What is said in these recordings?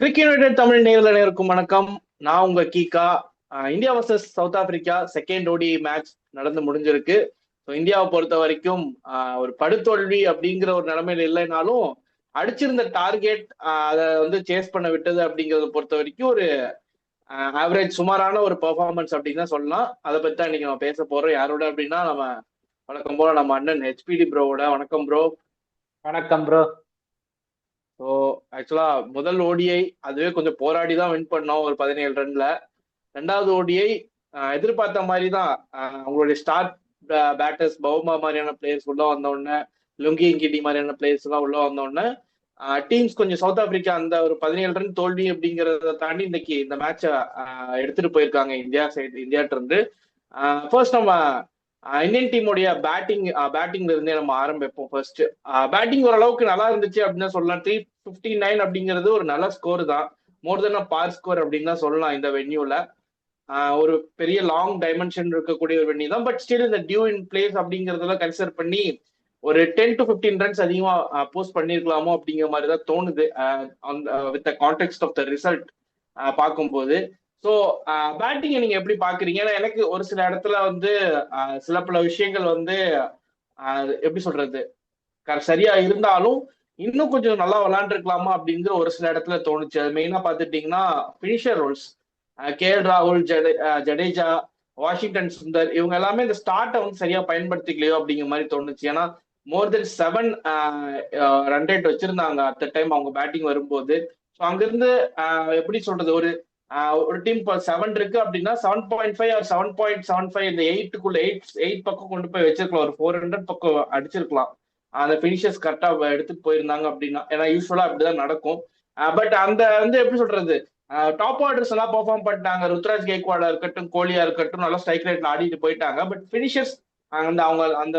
Cricket Tamil நேயர்கள் அனைவருக்கும் வணக்கம். நான் உங்க giga. India versus south Africa second ஓடி மேட்ச் நடந்து முடிஞ்சிருக்கு. ஸோ இந்தியாவை பொறுத்த வரைக்கும் ஒரு படுதோல்வி அப்படிங்கிற ஒரு நிலைமையில இல்லைனாலும் அடிச்சிருந்த டார்கெட் அதை வந்து சேஸ் பண்ண விட்டது அப்படிங்கிறத பொறுத்த வரைக்கும் ஒரு ஆவரேஜ் சுமாரான ஒரு பெர்ஃபார்மன்ஸ் அப்படின்னு தான் சொல்லலாம். அதை பத்தி தான் இன்னைக்கு நம்ம பேச போறோம். யாரோட அப்படின்னா நம்ம வணக்கம் போல நம்ம அண்ணன் ஹெச்பிடி ப்ரோவோட. வணக்கம் ப்ரோ. வணக்கம் ப்ரோ. ஸோ ஆக்சுவலா முதல் ஓடிஐ அதுவே கொஞ்சம் போராடி தான் வின் பண்ணோம் ஒரு 17 ரன்ல. ரெண்டாவது ஓடிஐ எதிர்பார்த்த மாதிரி தான். அவங்களுடைய ஸ்டார் பேட்டர்ஸ் பவுமா மாதிரியான பிளேயர்ஸ் உள்ள வந்த உடனே, லுங்கி இங்கிடி மாதிரியான பிளேயர்ஸ் எல்லாம் உள்ள வந்த உடனே டீம்ஸ் கொஞ்சம் சவுத் ஆப்பிரிக்கா அந்த ஒரு 17 ரன் தோல்வி அப்படிங்கிறத தாண்டி இன்னைக்கு இந்த மேட்சை எடுத்துட்டு போயிருக்காங்க இந்தியாட்ட இருந்து. ஃபர்ஸ்ட் நம்ம இந்தியன் டீமுடைய பேட்டிங்ல இருந்தே நம்ம ஆரம்பிப்போம். ஃபர்ஸ்ட் பேட்டிங் ஓரளவுக்கு நல்லா இருந்துச்சு அப்படின்னு சொல்லலாம். 359 அப்படிங்கிறது ஒரு நல்ல ஸ்கோர் தான். மோர் தென் பார் ஸ்கோர் அப்படின்னு தான் சொல்லலாம் இந்த வென்யூல. ஒரு பெரிய லாங் டைமென்ஷன் இருக்கக்கூடிய ஒரு வென்யூ தான். பட் ஸ்டில் இந்த டியூ இன் பிளேஸ் அப்படிங்கறதெல்லாம் கன்சிடர் பண்ணி ஒரு 10 to 15 ரன்ஸ் அதிகமா போஸ்ட் பண்ணிருக்கலாமோ அப்படிங்கிற மாதிரி தான் தோணுது with the context of the result பார்க்கும்போது. ஸோ பேட்டிங்கை நீங்க எப்படி பாக்குறீங்க? ஏன்னா எனக்கு ஒரு சில இடத்துல வந்து சில பல விஷயங்கள் வந்து எப்படி சொல்றது சரியா இருந்தாலும் இன்னும் கொஞ்சம் நல்லா விளையாண்டுருக்கலாமா அப்படிங்கிற ஒரு சில இடத்துல தோணுச்சு. அது மெயினா பாத்துட்டீங்கன்னா பினிஷர் ரோல்ஸ் KL ராகுல், ஜடேஜா, வாஷிங்டன் சுந்தர் இவங்க எல்லாமே இந்த ஸ்டார்ட்டை வந்து சரியா பயன்படுத்திக்கலையோ அப்படிங்கிற மாதிரி தோணுச்சு. ஏன்னா மோர் தென் 7 ரன் ரேட் வச்சிருந்தாங்க அட் டைம் அவங்க பேட்டிங் வரும்போது. ஸோ அங்கிருந்து எப்படி சொல்றது, ஒரு டீம் இப்போ 7 இருக்கு அப்படின்னா 7.5 ஆர் 7.75 இந்த 8க்குள்ள 8 பக்கம் கொண்டு போய் வச்சிருக்கலாம். ஒரு 400 பக்கம் அடிச்சிருக்கலாம் அந்த பினிஷர்ஸ் கரெக்டா எடுத்துட்டு போயிருந்தாங்க அப்படின்னா. ஏன்னா யூஸ்வலா அப்படிதான் நடக்கும். பட் அந்த வந்து எப்படி சொல்றது, டாப் ஆர்டர்ஸ் எல்லாம் பெர்ஃபார்ம் பண்ணிட்டாங்க. ருத்ராஜ் கெய்க்வாடா இருக்கட்டும், கோலியா இருக்கட்டும், நல்லா ஸ்ட்ரைக் ரேட்ல ஆடிட்டு போயிட்டாங்க. பட் பினிஷர்ஸ் அவங்க அந்த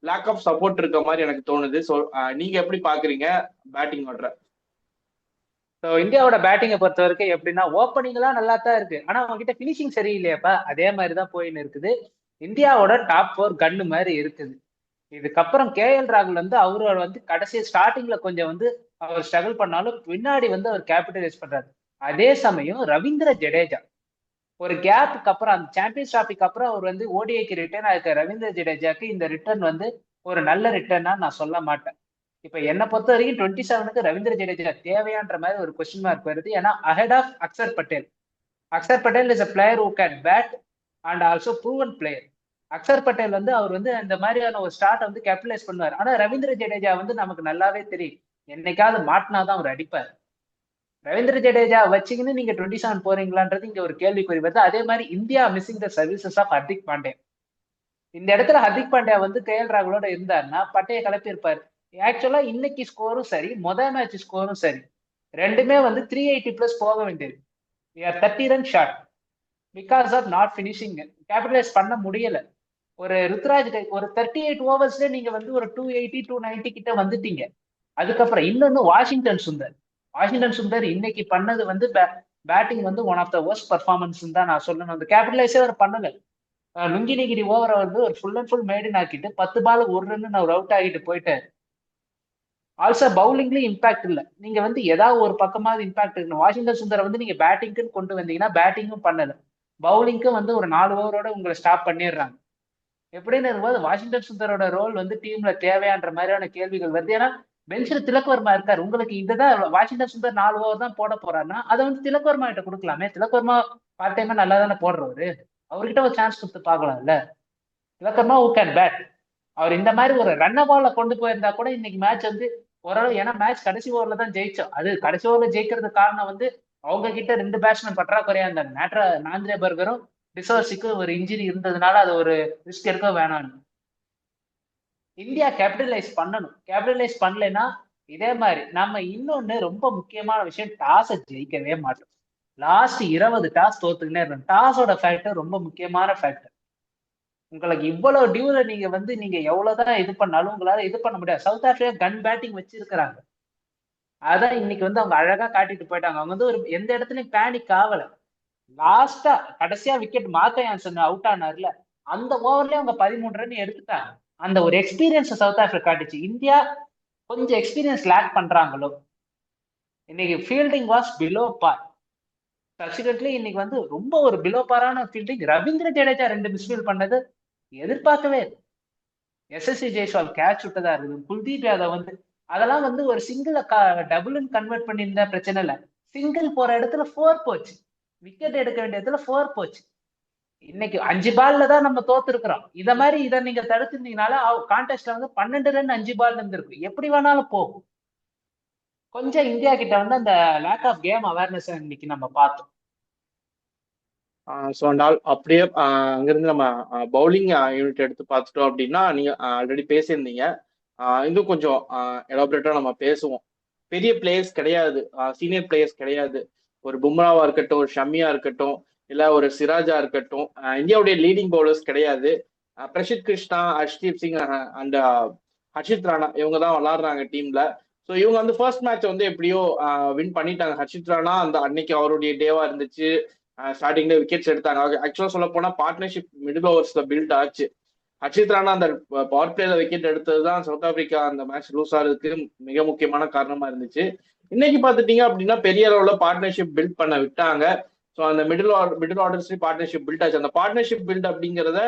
லேக் ஆஃப் சப்போர்ட் இருக்க மாதிரி எனக்கு தோணுது. ஸோ நீங்க எப்படி பாக்குறீங்க பேட்டிங் ஆர்டரை? ஸோ இந்தியாவோட பேட்டிங்கை பொறுத்த வரைக்கும் எப்படின்னா, ஓப்பனிங் எல்லாம் நல்லா தான் இருக்கு, ஆனா அவங்க கிட்ட பினிஷிங் சரியில்லையாப்பா. அதே மாதிரி தான் போயின்னு இருக்குது. இந்தியாவோட டாப் 4 கன்னு மாதிரி இருக்குது. இதுக்கப்புறம் KL ராகுல் வந்து அவரோட வந்து கடைசி ஸ்டார்டிங்ல கொஞ்சம் வந்து அவர் ஸ்ட்ரகிள் பண்ணாலும் பின்னாடி வந்து அவர் கேபிட்டலைஸ் பண்றாரு. அதே சமயம் ரவீந்திர ஜடேஜா ஒரு கேப்புக்கு அப்புறம், அந்த சாம்பியன்ஸ் டிராபிக்கு அப்புறம் அவர் வந்து ஓடிஐக்கு ரிட்டர்ன் ஆயிருக்க ரவீந்திர ஜடேஜாக்கு இந்த ரிட்டர்ன் வந்து ஒரு நல்ல ரிட்டர்னா நான் சொல்ல மாட்டேன். இப்ப என்னை பொறுத்த வரைக்கும் 27க்கு ரவீந்திர ஜடேஜா தேவையான்ற மாதிரி ஒரு கொஸ்டின் மார்க் வருது. ஏன்னா ahead of Axar Patel. Axar Patel is a player who can bat and also proven player. Axar Patel வந்து அவர் வந்து அந்த மாதிரியான ஒரு ஸ்டார்ட் வந்து கேபிட்டலைஸ் பண்ணுவார். ஆனா ரவீந்திர ஜடேஜா வந்து நமக்கு நல்லாவே தெரியும், என்னைக்காவது மாட்டினாதான் அவர் அடிப்பார். ரவீந்திர ஜடேஜா வச்சுக்கின்னு நீங்க 27 போறீங்களான்றது இங்க ஒரு கேள்விக்குறி வருது. அதே மாதிரி India missing the services of Hardik Pandya. இந்த இடத்துல ஹர்திக் பாண்டியா வந்து KL ராகுலோட இருந்தாருன்னா பட்டையை கிளப்பியிருப்பாரு. ஆக்சுவலா இன்னைக்கு ஸ்கோரும் சரி, மேட்ச் ஸ்கோரும் சரி, ரெண்டுமே வந்து 380+ போக வேண்டியது. 30 run short because of not finishing. Capitalise பண்ண முடியல. ஒரு ருத்ராஜ் ஒரு 38 ஓவர்ஸ்ல நீங்க வந்து ஒரு 280 290 கிட்ட வந்துட்டீங்க. அதுக்கப்புறம் இன்னொன்னு வாஷிங்டன் சுந்தர் இன்னைக்கு பண்ணது வந்து பேட்டிங் வந்து one of the worst performance தான் நான் சொல்லணும். அந்த கேபிட்டலைஸே அவர் பண்ணல. லுங்கி நிகிரி ஓவரை வந்து ஒரு ஃபுல் அண்ட் ஃபுல் மேடன் ஆக்கிட்டு 10 பால் 1 ரன் அவர் அவுட் ஆகிட்டு போயிட்டாரு. ஆல்சோ பவுலிங்லயும் இம்பாக்ட் இல்லை. நீங்க வந்து ஏதாவது ஒரு பக்கமாவது இம்பாக்ட் இருக்கணும். வாஷிங்டன் சுந்தரை வந்து நீங்க பேட்டிங்க்குன்னு கொண்டு வந்தீங்கன்னா பேட்டிங்கும் பண்ணல, பவுலிங்க்கும் வந்து ஒரு 4 ஓவரோட உங்களை ஸ்டாப் பண்ணிடுறாங்க. எப்படின்னு இருக்கும்போது வாஷிங்டன் சுந்தரோட ரோல் வந்து டீம்ல தேவையான்ற மாதிரியான கேள்விகள் வருது. ஏன்னா பெஞ்சில் திலக் வர்மா இருக்காரு. உங்களுக்கு இதுதான் வாஷிங்டன் சுந்தர் 4 ஓவர் தான் போட போறாருன்னா அதை வந்து திலக் வர்மா கிட்ட கொடுக்கலாமே. திலக் வர்மா பார்ட் டைமா நல்லா தானே போடுறவரு, அவர்கிட்ட ஒரு சான்ஸ் கொடுத்து பார்க்கலாம்ல. Tilak Varma who can bat. அவர் இந்த மாதிரி ஒரு ரன்ன பால்ல கொண்டு போயிருந்தா கூட இன்னைக்கு மேட்ச் வந்து ஓரளவு, ஏன்னா மேட்ச் கடைசி ஓவர்ல தான் ஜெயிச்சோம். அது கடைசி ஓவர்ல ஜெயிக்கிறதுக்கு காரணம் வந்து அவங்க கிட்ட 2 பேட்ஸ்மேன் பற்றாக்குறையா இருந்தாங்க. நாந்திரே பர்கரும் டிசோர்ஸிக்கு ஒரு இன்ஜுரி இருந்ததுனால அது ஒரு ரிஸ்க் எடுக்க வேணாம்னு இந்தியா கேபிட்டலைஸ் பண்ணணும். கேபிட்டலைஸ் பண்ணலைன்னா இதே மாதிரி நம்ம இன்னொன்னு ரொம்ப முக்கியமான விஷயம், டாஸை ஜெயிக்கவே மாட்டோம். லாஸ்ட் 20 டாஸ் தோத்துக்கினே இருக்கணும். டாஸோட ஃபேக்டர் ரொம்ப முக்கியமான ஃபேக்டர். உங்களுக்கு இவ்வளவு டியூல நீங்க வந்து நீங்க எவ்வளவுதான் இது பண்ணாலும் உங்களால இது பண்ண முடியாது. சவுத் ஆப்பிரிக்கா கன் பேட்டிங் வச்சிருக்கிறாங்க. அதான் இன்னைக்கு வந்து அவங்க அழகா காட்டிட்டு போயிட்டாங்க. அவங்க வந்து ஒரு எந்த இடத்துலயும் பேனிக் ஆகல. லாஸ்டா கடைசியா விக்கெட் மார்க் அவுட் ஆனார்ல, அந்த ஓவர்லயே அவங்க 13 ரன் எடுத்துட்டாங்க. அந்த ஒரு எக்ஸ்பீரியன்ஸ் சவுத் ஆப்பிரிக்கா காட்டுச்சு. இந்தியா கொஞ்சம் எக்ஸ்பீரியன்ஸ் லேக் பண்றாங்களோ. இன்னைக்கு fielding was below par. Subsequently இன்னைக்கு வந்து ரொம்ப ஒரு பிலோ பாரான ஃபீல்டிங். ரவீந்திர ஜடேஜா 2 மிஸ்ஃபீல்ட் பண்ணது எதிர்பார்க்கவே இல்லை. எஸ்எஸ்சி ஜெய்ஸ்வால் கேட்ச் விட்டதா இருக்குது. குல்தீப் யாதவ் வந்து அதெல்லாம் வந்து ஒரு சிங்கிள டபுள்னு கன்வெர்ட் பண்ணியிருந்தா பிரச்சனை இல்லை. சிங்கிள் போற இடத்துல 4 போச்சு. விக்கெட் எடுக்க வேண்டிய இடத்துல 4 போச்சு. இன்னைக்கு 5 பால்ல தான் நம்ம தோத்துருக்கிறோம். இதை நீங்க தடுத்திருந்தீங்கனால கான்டெஸ்ட்ல வந்து 12 ரன் 5 பால் இருந்திருக்கு. எப்படி வேணாலும் போகும். கொஞ்சம் இந்தியா கிட்ட வந்து அந்த லேக் ஆஃப் கேம் அவேர்னஸ் இன்னைக்கு நம்ம பார்த்தோம். ஸோ அண்ட் அப்படியே அங்கிருந்து நம்ம பவுலிங் யூனிட் எடுத்து பார்த்துட்டோம் அப்படின்னா நீங்க ஆல்ரெடி பேசியிருந்தீங்க. இன்னும் கொஞ்சம் எலாபரேட்டா நம்ம பேசுவோம். பெரிய பிளேயர்ஸ் கிடையாது, சீனியர் பிளேயர்ஸ் கிடையாது. ஒரு பும்ராவா இருக்கட்டும், ஒரு ஷமியா இருக்கட்டும், இல்ல ஒரு சிராஜா இருக்கட்டும், இந்தியாவுடைய லீடிங் பவுலர்ஸ் கிடையாது. பிரசித் கிருஷ்ணா, ஹர்ஷ்தீப் சிங் அண்ட் ஹர்ஷித் ராணா இவங்க தான் விளாடுறாங்க டீம்ல. ஸோ இவங்க வந்து ஃபர்ஸ்ட் மேட்ச் வந்து எப்படியோ வின் பண்ணிட்டாங்க. ஹர்ஷித் ராணா அந்த அன்னைக்கு அவருடைய டேவா இருந்துச்சு. ஸ்டார்டிங்ல விக்கெட்ஸ் எடுத்தாங்க. ஆக்சுவலா சொல்ல போனா பார்ட்னர்ஷிப் மிடில் ஓவர்ஸ்ல பில்ட் ஆச்சு. ஹர்ஷித் ராணா அந்த பவர் பிளேல விக்கெட் எடுத்ததுதான் சவுத் ஆப்பிரிக்கா அந்த மேட்ச் லூஸ் ஆகிறதுக்கு மிக முக்கியமான காரணமா இருந்துச்சு. இன்னைக்கு பாத்துட்டீங்க அப்படின்னா பெரிய அளவுல பார்ட்னர்ஷிப் பில்ட் பண்ண விட்டாங்க. ஸோ அந்த மிடில் ஆர்டர்ஸ்லயும் பார்ட்னர்ஷிப் பில்ட் ஆச்சு. அந்த பார்ட்னர்ஷிப் பில்ட் அப்படிங்கிறத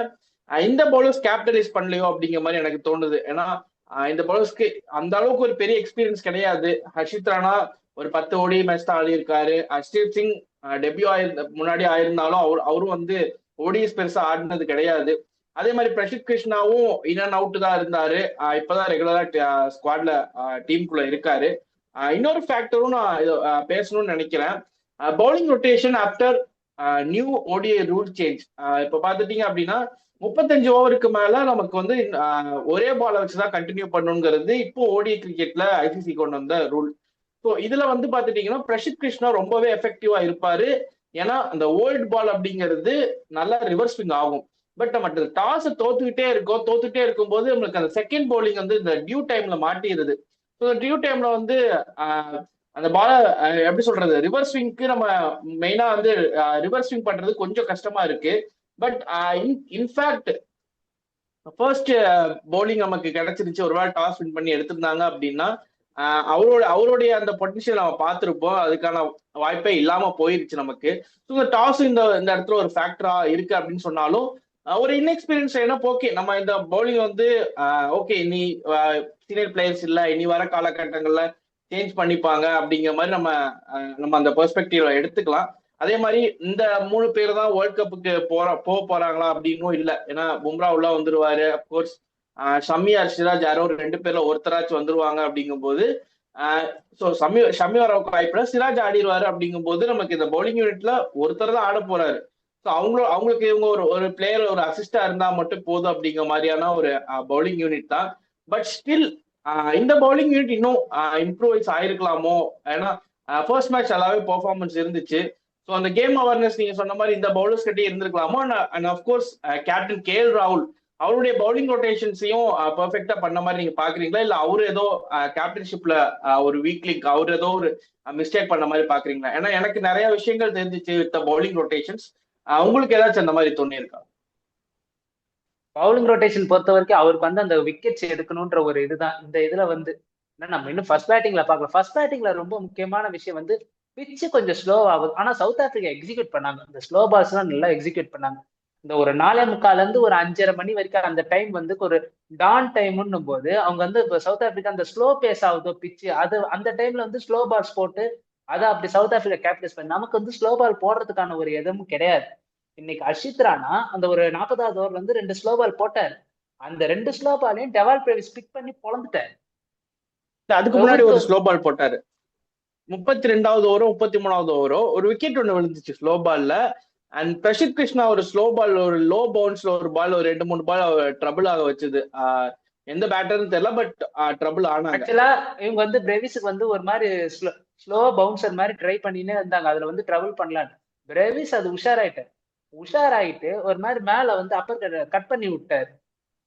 இந்த பவுலர்ஸ் கேபிட்டலைஸ் பண்ணலையோ அப்படிங்கிற மாதிரி எனக்கு தோணுது. ஏன்னா இந்த பவுலர்ஸ்க்கு அந்த அளவுக்கு ஒரு பெரிய எக்ஸ்பீரியன்ஸ் கிடையாது. ஹர்ஷித் ராணா ஒரு 10 ஓடி மேட்ச் தான் ஆடி இருக்காரு. ஹர்ஷ்தீப் சிங் டெபியூ முன்னாடி ஆயிருந்தாலும் அவரும் வந்து ஓடிஎஸ் பெருசா ஆடினது கிடையாது. அதே மாதிரி பிரசித் கிருஷ்ணாவும் இன் அண்ட் அவுட் தான் இருந்தாரு. இப்பதான் ரெகுலரா ஸ்குவாட்ல டீமுக்குள்ள இருக்காரு. இன்னொரு ஃபேக்டரும் நான் பேசணும்னு நினைக்கிறேன். Bowling rotation after new ODI rule change. இப்ப பாத்துட்டீங்க அப்படின்னா 35 ஓவருக்கு மேல நமக்கு வந்து ஒரே பாலை வச்சுதான் கண்டினியூ பண்ணணுங்கிறது இப்போ ஓடிஐ கிரிக்கெட்ல ஐசிசி கொண்டு வந்த ரூல். ஸோ இதுல வந்து பாத்துட்டீங்கன்னா பிரசித் கிருஷ்ணா ரொம்பவே எஃபெக்டிவா இருப்பாரு. ஏன்னா அந்த ஓல்டு பால் அப்படிங்கிறது நல்லா ரிவர்ஸ் ஸ்விங் ஆகும். பட் நம்ம டாஸ் தோத்துக்கிட்டே இருக்கும்போது நம்மளுக்கு அந்த செகண்ட் பவுலிங் வந்து இந்த டியூ டைம்ல மாட்டிடுது. ஸோ டியூ டைம்ல வந்து அந்த பால எப்படி சொல்றது, ரிவர்ஸ் ஸ்விங்க்கு நம்ம மெயினா வந்து ரிவர்ஸ் ஸ்விங் பண்றது கொஞ்சம் கஷ்டமா இருக்கு. பட் இன்ஃபேக்ட் ஃபர்ஸ்ட் பவுலிங் நமக்கு கிடைச்சிருச்சு. ஒருவேளை டாஸ் வின் பண்ணி எடுத்திருந்தாங்க அப்படின்னா அவருடைய அந்த பொட்டன்ஷியல் நம்ம பார்த்திருப்போம். அதுக்கான வாய்ப்பே இல்லாம போயிருச்சு நமக்கு. ஸோ இந்த டாஸ் இந்த இடத்துல ஒரு ஃபேக்டரா இருக்கு அப்படின்னு சொன்னாலும் ஒரு இன்எக்ஸ்பீரியன்ஸ் என்ன ஓகே நம்ம இந்த பவுலிங் வந்து ஓகே இனி சீனியர் பிளேயர்ஸ் இல்ல, இனி வர காலகட்டங்கள்ல சேஞ்ச் பண்ணிப்பாங்க அப்படிங்கிற மாதிரி நம்ம அந்த பெர்ஸ்பெக்டிவ்ல எடுத்துக்கலாம். அதே மாதிரி இந்த 3 பேர் தான் வேர்ல்ட் கப்புக்கு போறாங்களா அப்படின்னும் இல்லை. ஏன்னா பும்ரா உள்ள வந்துருவாரு. அப்கோர்ஸ் ஷமி ஆர் சிராஜ் யாரோ 2 பேர்ல ஒருத்தராச்சும் வந்துருவாங்க. அப்படிங்கும்போது ஷமி வரவுக்கு வாய்ப்பு, சிராஜ் ஆடிடுவாரு. அப்படிங்கும்போது நமக்கு இந்த பவுலிங் யூனிட்ல ஒருத்தர் தான் ஆட போறாரு. ஸோ அவங்களுக்கு இவங்க ஒரு பிளேயர் ஒரு அசிஸ்டா இருந்தா மட்டும் போதும் அப்படிங்கிற மாதிரியான ஒரு பவுலிங் யூனிட் தான். பட் ஸ்டில் இந்த பவுலிங் யூனிட் இன்னும் இம்ப்ரூவைஸ் ஆயிருக்கலாமோ. ஏன்னா ஃபர்ஸ்ட் மேட்ச் நல்லாவே பெர்ஃபார்மன்ஸ் இருந்துச்சு. ஸோ அந்த கேம் அவேர்னஸ் நீங்க சொன்ன மாதிரி இந்த பவுலர்ஸ் கிட்டே இருந்திருக்கலாமோ. அண்ட் அஃப்கோர்ஸ் கேப்டன் கேஎல் ராகுல் அவருடைய பவுலிங் ரொட்டேஷன்ஸையும் பெர்ஃபெக்டா பண்ண மாதிரி நீங்க பாக்குறீங்களா, இல்ல அவரு ஏதோ கேப்டன்ஷிப்ல ஒரு வீக் லிங்க் அவர் ஏதோ ஒரு மிஸ்டேக் பண்ண மாதிரி பாக்குறீங்களா? ஏன்னா எனக்கு நிறைய விஷயங்கள் தெரிஞ்சிச்சு வித் பவுலிங் ரொட்டேஷன்ஸ். உங்களுக்கு ஏதாச்சும் அந்த மாதிரி தோணியிருக்கா? பவுலிங் ரொட்டேஷன் பொறுத்த வரைக்கும் அவருக்கு வந்து அந்த விக்கெட்ஸ் எடுக்கணும்ன்ற ஒரு இதுதான். இந்த இதுல வந்து நம்ம இன்னும் ஃபர்ஸ்ட் பேட்டிங்ல பார்க்கலாம். ஃபர்ஸ்ட் பேட்டிங்ல ரொம்ப முக்கியமான விஷயம் வந்து பிச்சு கொஞ்சம் ஸ்லோ ஆகுது. ஆனா சவுத் ஆப்பிரிக்கா எக்ஸிக்யூட் பண்ணாங்க. இந்த ஸ்லோ பால்ஸ் எல்லாம் நல்லா எக்ஸிக்யூட் பண்ணாங்க. இந்த ஒரு 4:45 இருந்து ஒரு 5:30 மணி வரைக்கும் அந்த டைம் வந்து ஒரு டான் டைம்னும் போது அவங்க வந்து இப்போ சவுத் ஆப்பிரிக்கா அந்த ஸ்லோ பேஸ் ஆகுதோ பிச்சு அது அந்த டைம்ல வந்து ஸ்லோ பால்ஸ் போட்டு அதை அப்படி சவுத் ஆப்பிரிக்கா கேப்டலைஸ் பண்ணி நமக்கு வந்து ஸ்லோ பால் போடுறதுக்கான ஒரு எதுவும் கிடையாது. இன்னைக்கு ஹர்ஷித் ராணா அந்த ஒரு 40வது ஓவர்ல வந்து 2 ஸ்லோ பால் போட்டார். அந்த 2 ஸ்லோ பாலையும் டெவால் பிரேவிஸ் பிக் பண்ணி பொழந்துட்டார். அதுக்கு முன்னாடி ஒரு ஸ்லோ பால் போட்டாரு. 32வது ஓவரோ 33வது ஓவரோ ஒரு விக்கெட் ஒன்று விழுந்துச்சு ஸ்லோ பால்ல. அண்ட் பிரசித் கிருஷ்ணா ஒரு ஸ்லோ பால் ஒரு லோ பவுன்ஸ்ல ஒரு பால் ஒரு 2-3 பால் ட்ரபிள் ஆக வச்சது. எந்த பேட்டர்னு தெரியல, பட் ட்ரபிள் ஆனாங்க. ஆக்சுவலா இவங்க வந்து பிரேவிஸுக்கு வந்து ஒரு மாதிரி ஸ்லோ பவுன்சர் மாதிரி ட்ரை பண்ணினே இருந்தாங்க. அதுல வந்து ட்ரபிள் பண்ணலான்னு பிரேவிஸ் அது உஷாராயிட்டு ஒரு மாதிரி மேல வந்து அப்பர் கட் பண்ணி விட்டாரு.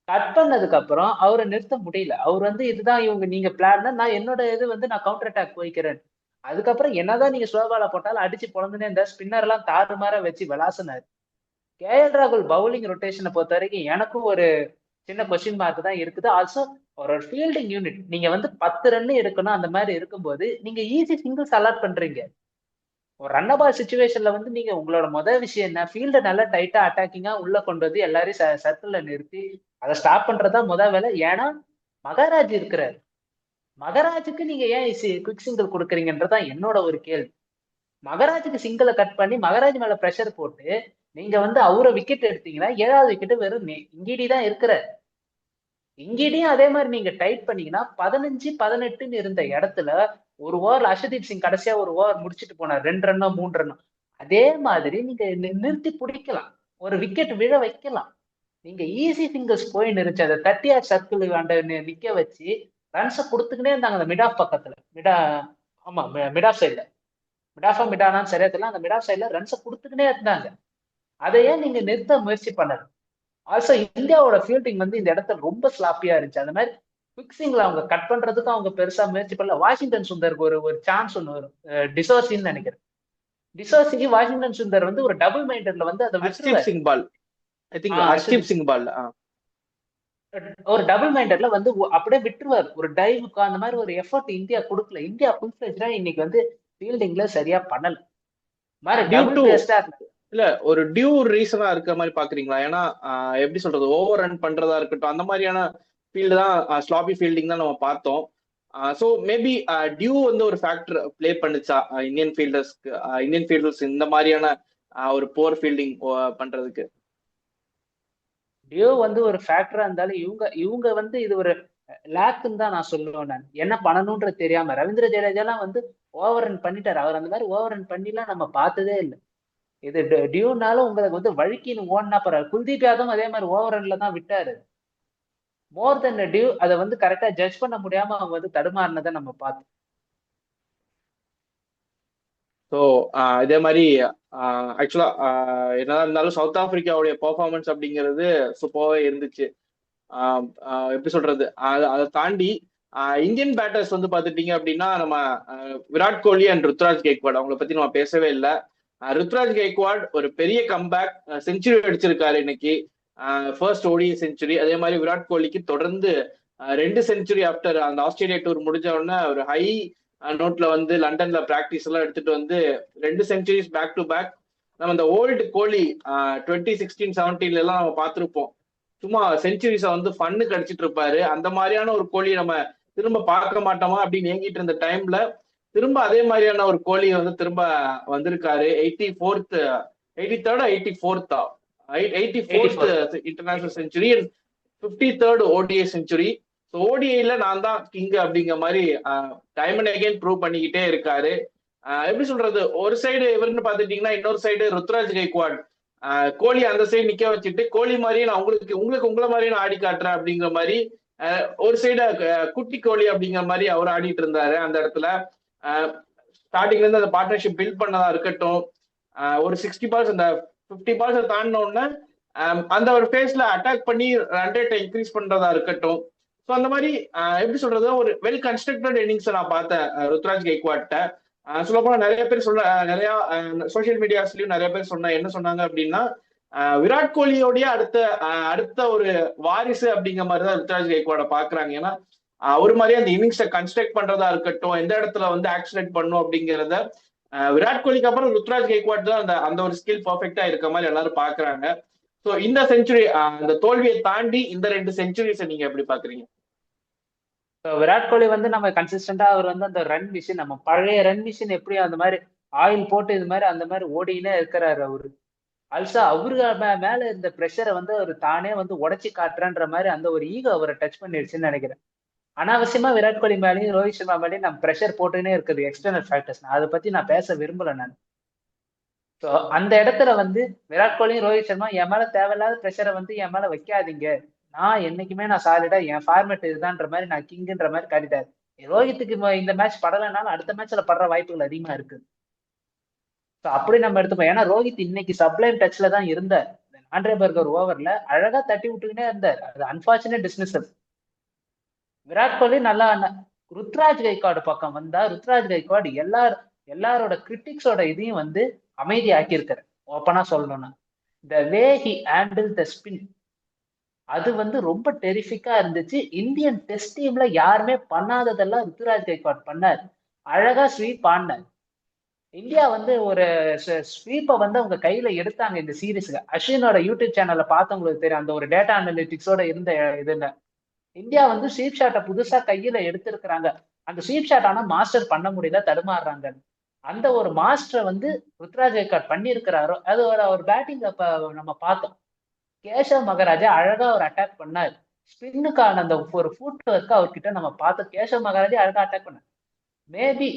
கட் பண்ணதுக்கு அப்புறம் அவரை நிறுத்த முடியல. அவர் வந்து இதுதான் நீங்க பிளான், நான் என்னோட இது வந்து நான் கவுண்டர் அட்டாக் போய்க்கிறேன். அதுக்கப்புறம் என்னதான் நீங்க ஸ்லோபால போட்டாலும் அடிச்சு பொழந்துனே இந்த ஸ்பின்னர் எல்லாம் தாறுமாற வச்சு விளாசினாரு. கேஎல் ராகுல் பவுலிங் ரொட்டேஷனை பொறுத்த வரைக்கும் எனக்கும் ஒரு சின்ன கொஸ்டின் மார்க் தான் இருக்குது. ஆல்சோ ஒரு ஃபீல்டிங் யூனிட் நீங்க வந்து 10 ரன் எடுக்கணும் அந்த மாதிரி இருக்கும்போது நீங்க ஈஸி சிங்கிள்ஸ் அலாட் பண்றீங்க. ஒரு ரன் பால் சுச்சுவேஷன்ல வந்து நீங்க உங்களோட முதல் விஷயம் என்ன, ஃபீல்ட நல்லா டைட்டா அட்டாக்கிங்கா உள்ள கொண்டு வந்து எல்லாரையும் சர்க்கிள்ல நிறுத்தி அதை ஸ்டாப் பண்றதா முதல் வேலை. ஏன்னா மகாராஜ் இருக்கிறார். மகராஜுக்கு நீங்க ஏன் குவிக் சிங்கிள் கொடுக்குறீங்கன்றதான் என்னோட ஒரு கேள்வி. மகராஜுக்கு சிங்கிளை கட் பண்ணி மகராஜ் மேல பிரஷர் போட்டு நீங்க வந்து அவரை விக்கெட் எடுத்தீங்கன்னா 7வது விக்கெட் வெறும் இங்கிடி தான் இருக்கிற. இங்கிட்டையும் அதே மாதிரி நீங்க டைட் பண்ணீங்கன்னா 15-18 இருந்த இடத்துல ஒரு ஓவர் அர்ஷதீப் சிங் கடைசியா ஒரு ஓவர் முடிச்சுட்டு போனார், 2 ரன்னோ 3 ரன்னோ. அதே மாதிரி நீங்க நிறுத்தி பிடிக்கலாம், ஒரு விக்கெட் விழ வைக்கலாம். நீங்க ஈஸி சிங்கிள்ஸ் போய் நிறுத்தி அதை 30 சர்க்கிள் நிக்க வச்சு ரன்ஸை கொடுத்துக்கிட்டே இருந்தாங்க அந்த மிட் ஆஃப் பக்கத்துல. ஆமா மிட் ஆஃப் சைட்ல, மிடானான்னு சரியா தெரியல, அந்த மிட் ஆஃப் சைட்ல ரன்ஸை கொடுத்துக்கிட்டே இருந்தாங்க. அதையே நீங்க நிறுத்த முயற்சி பண்ணல. ஆல்சோ இந்தியாவோட ஃபீல்டிங் வந்து இந்த இடத்துல ரொம்ப ஸ்லாப்பியா இருந்துச்சு. அந்த மாதிரி பிக்சிங்ல அவங்க கட் பண்றதுக்கும் அவங்க பெருசா முயற்சி பண்ணல. வாஷிங்டன் சுந்தருக்கு ஒரு சான்ஸ் ஒன்று வரும், டிசோர்சின்னு நினைக்கிறேன். டிசோர்சிக்கு வாஷிங்டன் சுந்தர் வந்து ஒரு டபுள் மைண்டட்ல வந்து அதை ஹர்ஷ்தீப் சிங் பால், ஐ திங்க் ஹர்ஷ்தீப் சிங் பால் ஒரு டபுள் மைண்டட்ல வந்து அப்படியே விட்டுருவார். ஒரு டைவுக்கு அந்த மாதிரி ஒரு எஃபர்ட் இந்தியா கொடுக்கல. இந்தியா ஃபுல் ஃபிளெஜ்டா இன்னைக்கு வந்து ஃபீல்டிங்ல சரியா பண்ணல. மாதிரி டபுள் பேஸ்டா இருக்கு. இல்ல ஒரு டியூ ரீசனா இருக்கிற மாதிரி பாக்குறீங்களா? ஏன்னா எப்படி சொல்றது, ஓவர் ரன் பண்றதா இருக்கட்டும், அந்த மாதிரியான ஃபீல்டு தான், ஸ்லாபி ஃபீல்டிங் தான் நம்ம பார்த்தோம். ஸோ மேபி டியூ வந்து ஒரு ஃபேக்டர் பிளே பண்ணுச்சா இந்தியன் ஃபீல்டர்ஸ் இந்த மாதிரியான ஒரு போர் ஃபீல்டிங் பண்றதுக்கு? டியூ வந்து ஒரு ஃபேக்டரா இருந்தாலும் இவங்க வந்து இது ஒரு லேக்குன்னு தான் நான் சொல்லுவேன். நான் என்ன பண்ணணும்ன்றது தெரியாம ரவீந்திர ஜடேஜாலாம் வந்து ஓவர் ரன் பண்ணிட்டாரு. அவர் அந்த மாதிரி ஓவர் ரன் பண்ணிலாம் நம்ம பார்த்ததே இல்லை. இது டியூனாலும் உங்களுக்கு வந்து வழுக்கின்னு ஓடினா பரவாயில்ல. குல்தீப் யாதவும் அதே மாதிரி ஓவர் ரன்ல தான் விட்டாரு. மோர் தென் டியூ அதை வந்து கரெக்டா ஜட்ஜ் பண்ண முடியாம அவங்க வந்து தடுமாறினதை நம்ம பார்த்தோம். ஸோ இதே மாதிரி ஆக்சுவலா என்னதான் இருந்தாலும் சவுத் ஆப்பிரிக்காவுடைய பெர்ஃபார்மன்ஸ் அப்படிங்கிறது சூப்பராகவே இருந்துச்சு. எப்படி சொல்றது, அதை தாண்டி இந்தியன் பேட்டர்ஸ் வந்து பாத்துட்டீங்க அப்படின்னா நம்ம விராட் கோலி அண்ட் ருத்ராஜ் கெய்க்வாட் அவங்கள பத்தி நம்ம பேசவே இல்லை. ருத்ராஜ் கெய்க்வாட் ஒரு பெரிய கம்பேக், செஞ்சுரி அடிச்சிருக்காரு இன்னைக்கு, ஃபர்ஸ்ட் ஓடிஐ செஞ்சுரி. அதே மாதிரி விராட் கோலிக்கு தொடர்ந்து 2 செஞ்சுரி ஆஃப்டர் அந்த ஆஸ்திரேலியா டூர் முடிஞ்ச உடனே ஒரு ஹை நோட்ல வந்து லண்டன்ல பிராக்டிஸ் எல்லாம் எடுத்துட்டு வந்து 2 செஞ்சுரிஸ் பேக் டு பேக். நம்ம இந்த ஓல்டு கோலி 2016-17 எல்லாம் நம்ம பார்த்திருப்போம், சும்மா செஞ்சுரிஸை வந்து ஃபன்னுக்கு அடிச்சிட்டு இருப்பாரு. அந்த மாதிரியான ஒரு கோலி நம்ம திரும்ப பார்க்க மாட்டோமா அப்படின்னு ஏங்கிட்டு இருந்த டைம்ல திரும்ப அதே மாதிரியான ஒரு கோலி வந்து திரும்ப வந்திருக்காரு. 84th international century, 53rd ODI century. ஓடிஐல நான் தான் கிங் அப்படிங்கிற மாதிரி டைம் அண்ட் அகைன் ப்ரூவ் பண்ணிக்கிட்டே இருக்காரு. எப்படி சொல்றது, ஒரு சைடு இவருன்னு பாத்துட்டீங்கன்னா இன்னொரு சைடு ருத்ராஜ் கெய்க்வாட் கோலி அந்த சைடு நிக்க வச்சுட்டு கோலி மாதிரியே நான் உங்களுக்கு உங்களை மாதிரியே நான் ஆடி காட்டுறேன் அப்படிங்கிற மாதிரி ஒரு சைடு குட்டி கோலி அப்படிங்கிற மாதிரி அவர் ஆடிட்டு இருந்தாரு. அந்த இடத்துல ஸ்டார்டிங்ல இருந்து அந்த பார்ட்னர்ஷிப் பில்ட் பண்ணதா இருக்கட்டும், ஒரு 60 பால்ஸ் அந்த 50 பால்ஸ் தாண்டின உடனே அந்த ஒரு ஃபேஸ்ல அட்டாக் பண்ணி ரன் ரேட்டை இன்க்ரீஸ் பண்றதா இருக்கட்டும். ஸோ அந்த மாதிரி எப்படி சொல்றது, ஒரு வெல் கன்ஸ்ட்ரக்டட் இன்னிங்ஸ் நான் பார்த்தேன் ருத்ராஜ் கெய்க்வாட்ட. சொல்ல போனா நிறைய பேர் நிறைய சோசியல் மீடியாஸ்லயும் நிறைய பேர் என்ன சொன்னாங்க அப்படின்னா, விராட் கோலியோடைய அடுத்த ஒரு வாரிசு அப்படிங்கிற மாதிரி தான் ருத்ராஜ் கெய்க்வாட பாக்குறாங்க. ஏன்னா ஒரு மாதிரி அந்த இன்னிங்ஸை கன்ஸ்ட்ரக்ட் பண்றதா இருக்கட்டும், எந்த இடத்துல வந்து ஆக்சிலேட் பண்ணும் அப்படிங்கிறத விராட் கோலிக்கு அப்புறம் ருத்ராஜ் கெய்க்வாட் தான் அந்த ஒரு ஸ்கில் பர்ஃபெக்டா இருக்க மாதிரி எல்லாரும் பாக்குறாங்க. ஸோ இந்த செஞ்சுரி, அந்த தோல்வியை தாண்டி இந்த 2 செஞ்சுரிஸை நீங்க எப்படி பாக்குறீங்க? விராட் கோலி வந்து நம்ம கன்சிஸ்டன்டா அவர் வந்து அந்த ரன் மிஷின், நம்ம பழைய ரன் மிஷின் எப்படி அந்த மாதிரி ஆயில் போட்டு இது மாதிரி அந்த மாதிரி ஓடினே இருக்கிறாரு அவரு. ஆல்சோ அவரு மேல இருந்த ப்ரெஷரை வந்து அவர் தானே வந்து உடைச்சு காட்டுறன்ற மாதிரி அந்த ஒரு ஈகோ அவரை டச் பண்ணிடுச்சுன்னு நினைக்கிறேன். அனாவசியமா விராட் கோலி மேலேயும் ரோஹித் சர்மா மேலேயும் நம்ம ப்ரெஷர் போட்டுன்னே இருக்குது, எக்ஸ்டர்னல் ஃபேக்டர்ஸ். அதை பத்தி நான் பேச விரும்பல நான். ஸோ அந்த இடத்துல வந்து விராட் கோலியும் ரோஹித் சர்மா என் மேல தேவையில்லாத ப்ரெஷரை வந்து என் மேல வைக்காதீங்க, நான் என்னைக்குமே நான் சாலிடா என் ஃபார்மேட் இதுதான்ற மாதிரி நான் கிங்குன்ற மாதிரி காட்டிட்டாரு. ரோஹித்துக்கு இந்த மேட்ச் படலைனாலும் அடுத்த மேட்ச்ல படுற வாய்ப்புகள் அதிகமா இருக்கு. ஸோ அப்படி நம்ம எடுத்துப்போம். ஏன்னா ரோஹித் இன்னைக்கு சப்ளைம் டச்ல தான் இருந்தார். ஆண்ட்ரே பர்கர் ஓவர்ல அழகா தட்டி விட்டுக்கிட்டே இருந்தார். அது அன்பார்ச்சுனேட் டிஸ்மிசல். விராட் கோலி நல்லா. ருத்ராஜ் கெய்க்வாட் பக்கம் வந்தா ருத்ராஜ் கெய்க்வாட் எல்லாரோட கிரிட்டிக்ஸோட இதையும் வந்து அமைதி ஆக்கியிருக்காரு. ஓப்பனா சொல்லணும்னா the way he handle the spin, அது வந்து ரொம்ப டெரிஃபிக்கா இருந்துச்சு. இந்தியன் டெஸ்ட் டீம்ல யாருமே பண்ணாததெல்லாம் ருத்துராஜ் கைக்வாட் பண்ணாரு. அழகா ஸ்வீப் ஆடினார். இந்தியா வந்து ஒரு ஸ்வீப்பை வந்து அவங்க கையில எடுத்தாங்க இந்த சீரீஸ்ல. அஸ்வினோட யூடியூப் சேனல்ல பார்த்தவங்களுக்கு தெரியும். அந்த ஒரு டேட்டா அனலிட்டிக்ஸோட இருந்த இதுல இந்தியா வந்து ஸ்வீப் ஷாட்டை புதுசா கையில எடுத்திருக்கிறாங்க. அந்த ஸ்வீப் ஷாட் ஆனா மாஸ்டர் பண்ண முடியல, தடுமாறுறாங்க. அந்த ஒரு மாஸ்டரை வந்து ருத்ராஜ் கைக்வாட் பண்ணியிருக்கிறாரோ அது ஒரு பேட்டிங் அப்ப நம்ம பார்த்தோம். கேசவ் மகாராஜா அழகா ஒரு அட்டாக் பண்ணாரு. ஸ்பின்னுக்கான அந்த ஒரு ஃபுட் ஒர்க் அவர்கிட்ட நம்ம பார்த்தோம். கேசவ் மகாராஜா அழகா அட்டாக் பண்ணார். Maybe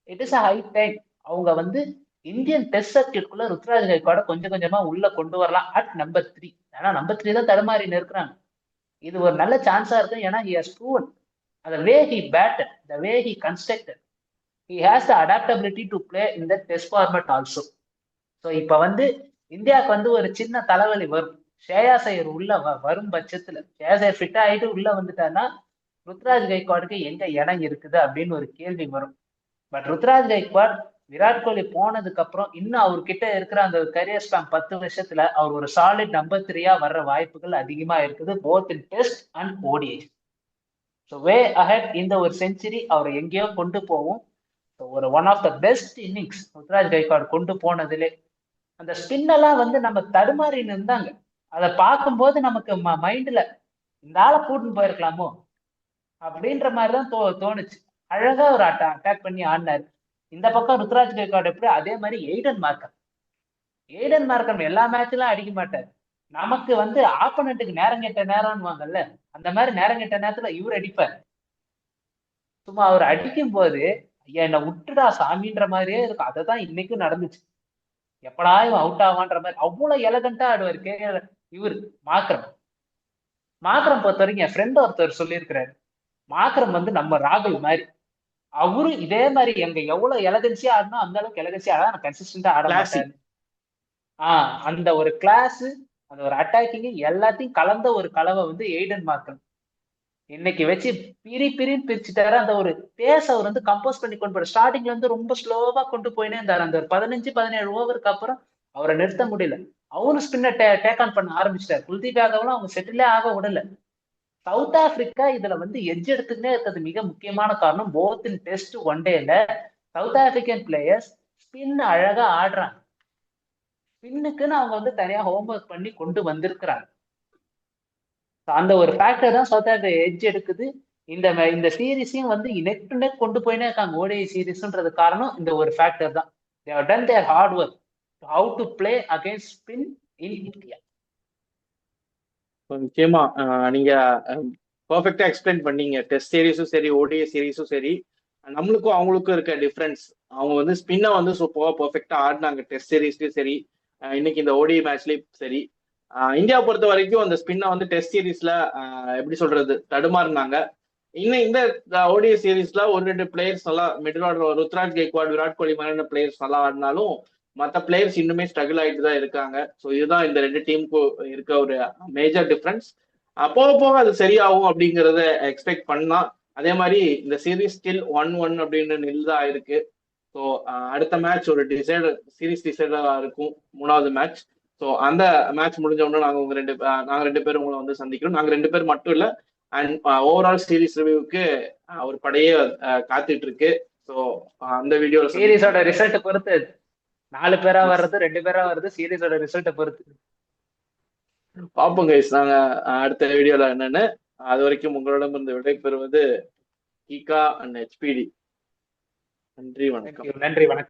it is a high time அவங்க வந்து இந்தியன் டெஸ்ட் சர்க்கியூட்குள்ள ருத்ராஜ் கைக்வாட கொஞ்சம் கொஞ்சமா உள்ள கொண்டு வரலாம் அட் நம்பர் 3. ஏன்னா நம்பர் 3 தான் தடுமாறி இருக்கிறாங்க. இது ஒரு நல்ல சான்ஸா இருக்கும். ஏன்னா he has proven the way he batted, the way he constructed, he has the adaptability to play in the test format also. So இப்ப வந்து இந்தியாவுக்கு வந்து ஒரு சின்ன தலைவலி வரும். ஷ்ரேயாஸ் ஐயர் உள்ள வரும் பட்சத்துல ஷ்ரேயாஸ் ஐயர் ஃபிட் ஆகிட்டு உள்ள வந்துட்டாருன்னா ருத்ராஜ் கைக்வாடுக்கு எங்க இடம் இருக்குது அப்படின்னு ஒரு கேள்வி வரும். பட் ருத்ராஜ் கைக்வாட் விராட் கோலி போனதுக்கு அப்புறம் இன்னும் அவர்கிட்ட இருக்கிற அந்த கரியர் ஸ்பேன் 10 வருஷத்துல அவர் ஒரு சாலிட் நம்பர் 3 வர்ற வாய்ப்புகள் அதிகமா இருக்குது, both in test and ODI. So way ahead இந்த ஒரு செஞ்சுரி அவரை எங்கேயோ கொண்டு போகும். ஒரு one of the best innings Ruturaj Gaikwad கொண்டு போனதுலே. அந்த ஸ்பின்னெல்லாம் வந்து நம்ம தடுமாறி இருந்தாங்க. அதை பார்க்கும்போது நமக்கு மைண்ட்ல இந்த ஆளை கூட்டின்னு போயிருக்கலாமோ அப்படின்ற மாதிரிதான் தோணுச்சு. அழகா ஒரு அட்டாக் பண்ணி ஆடினாரு. இந்த பக்கம் ருத்ராஜ் கைக்வாட் எப்படி, அதே மாதிரி எய்டன் மார்க்கம் எல்லா மேட்ச்லாம் அடிக்க மாட்டாரு. நமக்கு வந்து ஆப்பனண்ட்டுக்கு நேரம் கெட்ட நேரம்னு வாங்கல்ல, அந்த மாதிரி நேரம் கெட்ட நேரத்துல இவர் அடிப்பார். சும்மா அவர் அடிக்கும் போது ஐயா என்ன விட்டுடா சாமின்ற மாதிரியே இருக்கும். அதை தான் இன்னைக்கும் நடந்துச்சு. எப்படா இவன் அவுட் ஆவான்ற மாதிரி அவ்வளவு எலகண்டா ஆடுவார் இவர் மாக்ரம் பொறுத்த வரைக்கும் என் ஃப்ரெண்ட் ஒருத்தர் சொல்லியிருக்கிறாரு, மாக்ரம் வந்து நம்ம ராகுல் மாதிரி. அவரும் இதே மாதிரி எங்க எவ்வளவு எலகன்சியா ஆடணும் அந்த அளவுக்கு எலகன்சியா ஆட கன்சிஸ்டன்டா ஆட மாட்டாரு. அந்த ஒரு கிளாஸ், அந்த ஒரு அட்டாக்கிங் எல்லாத்தையும் கலந்த ஒரு கலவை வந்து எய்டன் மார்க்கம் இன்னைக்கு வச்சு பிரின்னு பிரிச்சுட்டாரு. அந்த ஒரு பேஸ் அவர் வந்து கம்போஸ் பண்ணி கொண்டு போற ஸ்டார்டிங்ல இருந்து ரொம்ப ஸ்லோவா கொண்டு போயினே இருந்தாரு. அந்த ஒரு 15-17 ஓவருக்கு அப்புறம் அவரை நிறுத்த முடியல. அவரும் ஸ்பின்னை டேக் ஆன் பண்ண ஆரம்பிச்சிட்டாரு. குல்தீப் யாதவ்லாம் அவங்க செட்டிலே ஆக விடல. சவுத் ஆப்பிரிக்கா இதுல வந்து எட்ஜ் எடுத்துக்கிட்டே இருக்கிறது மிக முக்கியமான காரணம். போத் இன் டெஸ்ட் ஒன் டேல சவுத் ஆப்பிரிக்கன் பிளேயர்ஸ் ஸ்பின் அழகா ஆடுறாங்க. ஸ்பின்னுக்குன்னு அவங்க வந்து தனியா ஹோம்ஒர்க் பண்ணி கொண்டு வந்திருக்கிறாங்க. அந்த ஒரு ஃபேக்டர் தான் சவுத் ஆப்பிரிக்கா எட்ஜ் எடுக்குது. இந்த சீரீஸையும் வந்து நெக் டு நெக் கொண்டு போயினே இருக்காங்க. ஓடிஐ சீரீஸ்ன்றது காரணம் இந்த ஒரு ஃபேக்டர் தான். they have done their hard work how to play against spin in India. நிச்சயமா நீங்க பர்ஃபெக்டா எக்ஸ்பிளைன் பண்ணீங்க. டெஸ்ட் சீரீஸும் சரி, ஓடிஐ சீரீஸும் சரி, நம்மளுக்கும் அவங்களுக்கும் இருக்க டிஃபரன்ஸ். அவங்க வந்து ஸ்பின்னை வந்து சூப்பரா பர்ஃபெக்டா ஆடினாங்க டெஸ்ட் சீரீஸ்லயும் சரி, இன்னைக்கு இந்த ஓடிஐ மேட்ச்லயும் சரி. இந்தியா பொறுத்த வரைக்கும் அந்த ஸ்பின்னை வந்து டெஸ்ட் சீரீஸ்ல எப்படி சொல்றது தடுமாறினாங்க. இன்னும் இந்த ஓடிஐ சீரீஸ்ல ஒரு 2 பிளேயர்ஸ் நல்லா மிடில் ஆர்டர், ருத்ராஜ் கைக்வாட், விராட் கோலி மாதிரியான பிளேயர்ஸ் நல்லா ஆடினாலும் மற்ற பிளேயர்ஸ் இன்னுமே ஸ்ட்ரகிள் ஆகிட்டு தான் இருக்காங்க. ஸோ இதுதான் இந்த 2 டீமுக்கும் இருக்க ஒரு மேஜர் டிஃபரன்ஸ். போக போக அது சரியாகும் அப்படிங்கிறத எக்ஸ்பெக்ட் பண்ணா. அதே மாதிரி இந்த சீரீஸ் ஸ்டில் 1-1 அப்படின்னு நில்தான் ஆயிருக்கு. ஸோ அடுத்த மேட்ச் ஒரு சீரீஸ் டிசைடரா இருக்கும், 3வது மேட்ச். ஸோ அந்த மேட்ச் முடிஞ்ச உடனே நாங்க 2 பேரும் உங்களை வந்து சந்திக்கிறோம். நாங்க 2 பேர் மட்டும் இல்ல, அண்ட் ஓவரால் சீரீஸ் ரிவ்யூக்கு ஒரு படையே காத்துட்டு இருக்கு. ஸோ அந்த வீடியோ சீரீஸோட ரிசல்ட் பொறுத்து 4 பேரா வர்றது 2 பேரா வருது, சீரீஸோட ரிசல்ட்டை பொறுத்து பார்ப்போம் கைஸ். நாங்க அடுத்த வீடியோல என்னன்னு. அது வரைக்கும் உங்களிடம் இருந்து விடை பெறுவது கீகா அண்ட் HPD. நன்றி, வணக்கம். நன்றி, வணக்கம்.